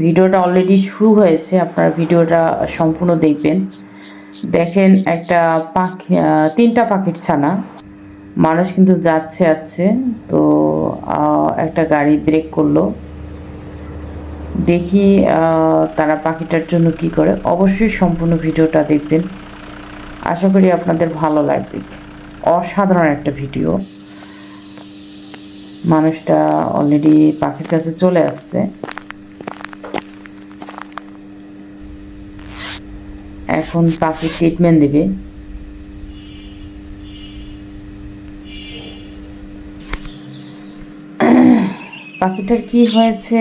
ভিডিওটা অলরেডি শুরু হয়েছে, আপনারা ভিডিওটা সম্পূর্ণ দেখবেন। দেখেন একটা পাখি, তিনটা পাখির ছানা, মানুষ কিন্তু যাচ্ছে তো একটা গাড়ি ব্রেক করলো। দেখি তারা পাখিটার জন্য কি করে। অবশ্যই সম্পূর্ণ ভিডিওটা দেখবেন, আশা করি আপনাদের ভালো লাগবে। অসাধারণ একটা ভিডিও। মানুষটা অলরেডি পাখির কাছে চলে আসছে, এখন পাখির ট্রিটমেন্ট দিবে। পাখিটার কি হয়েছে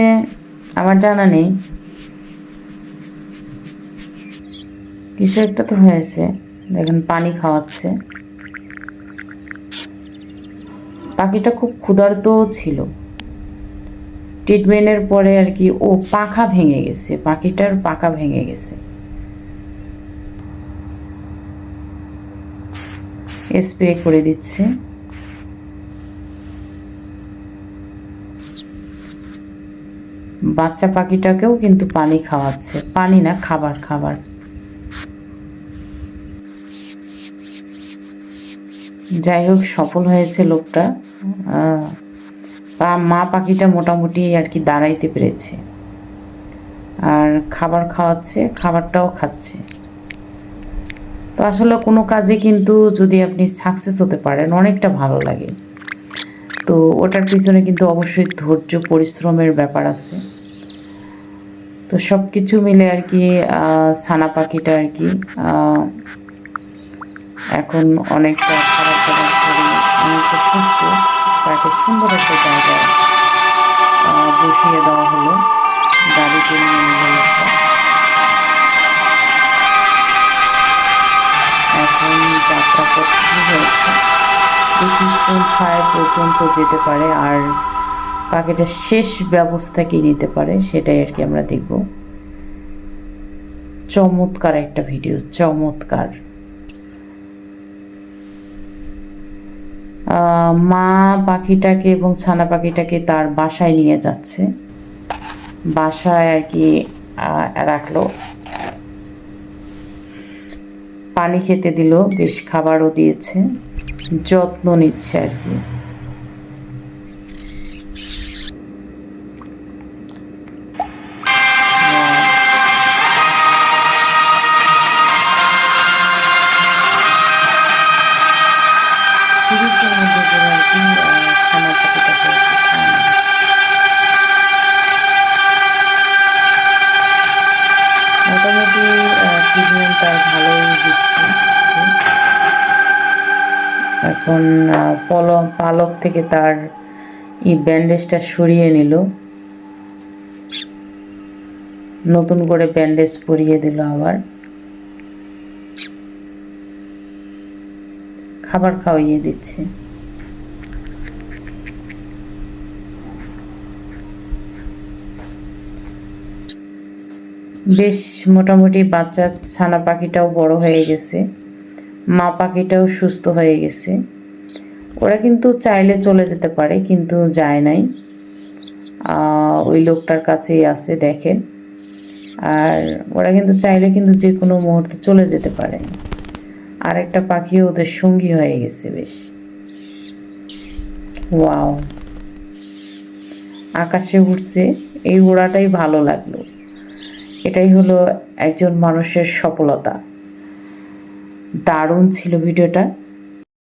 আমার জানা নেই, কিছু একটা তো হয়েছে। দেখেন পানি খাওয়াচ্ছে। পাখিটা খুব ক্ষুধার্তও ছিল। ট্রিটমেন্টের পরে আর কি ও পাখা ভেঙে গেছে, পাখিটার পাখা ভেঙে গেছে। স্প্রে করে দিচ্ছে। বাচ্চা পাখিটাকেও কিন্তু পানি খাওয়াচ্ছে, পানি না খাবার খাবার। যাই হোক সফল হয়েছে লোকটা। মা পাখিটা মোটামুটি আর কি দাঁড়াইতে পেরেছে, আর খাবার খাওয়াচ্ছে, খাবারটাও খাচ্ছে। তো আসলে কোনো কাজে কিন্তু যদি আপনি সাকসেস হতে পারেন অনেকটা ভালো লাগে। তো ওটার পিছনে কিন্তু অবশ্যই ধৈর্য পরিশ্রমের ব্যাপার আছে। তো সব কিছু মিলে আর কি ছানা পাখিটা আর কি এখন অনেকটা খাবার দাবার করে অনেকটা সুস্থ। তাকে সুন্দর একটা জায়গায় বসিয়ে দেওয়া হলো, গাড়িতে নিয়ে নিল লোকটা। এখন যাত্রাপথ শুরু হয়েছে, দেখি কোথায় পর্যন্ত যেতে পারে আর পাখিটার শেষ ব্যবস্থা কি নিতে পারে, সেটাই আর কি আমরা দেখব। চমৎকার একটা ভিডিও, চমৎকার। মা পাখিটাকে এবং ছানা পাখিটাকে তার বাসায় নিয়ে যাচ্ছে, বাসায় আর কি রাখলো। পানি খেতে দিল, বেশ খাবারও দিয়েছে, যত্ন নিচ্ছে আর কি। সিরিজের মধ্যে করে আর কি ছানা পাখিটাকে খাওয়ানো হচ্ছে। মোটামুটি ট্রিটমেন্ট তার ভালোই দিচ্ছে সে। এখন পালক থেকে তার ব্যান্ডেজটা সরিয়ে নিল, নতুন করে ব্যান্ডেজ পরিয়ে দিল, আবার খাবার খাওয়িয়ে দিচ্ছে। বেশ মোটামুটি বাচ্চা ছানা পাখিটাও বড় হয়ে গেছে, মা পাখিটাও সুস্থ হয়ে গেছে। ওরা কিন্তু চাইলে চলে যেতে পারে, কিন্তু যায় নাই, ওই লোকটার কাছেই আছে দেখেন। আর ওরা কিন্তু চাইলে কিন্তু যে কোনো মুহূর্তে চলে যেতে পারে। আর একটা পাখিও ওদের সঙ্গী হয়ে গেছে বেশ। ওয়াও, আকাশে উড়ছে, এই ওড়াটাই ভালো লাগলো। এটাই হলো একজন মানুষের সফলতা। দারুণ ছিল ভিডিওটা।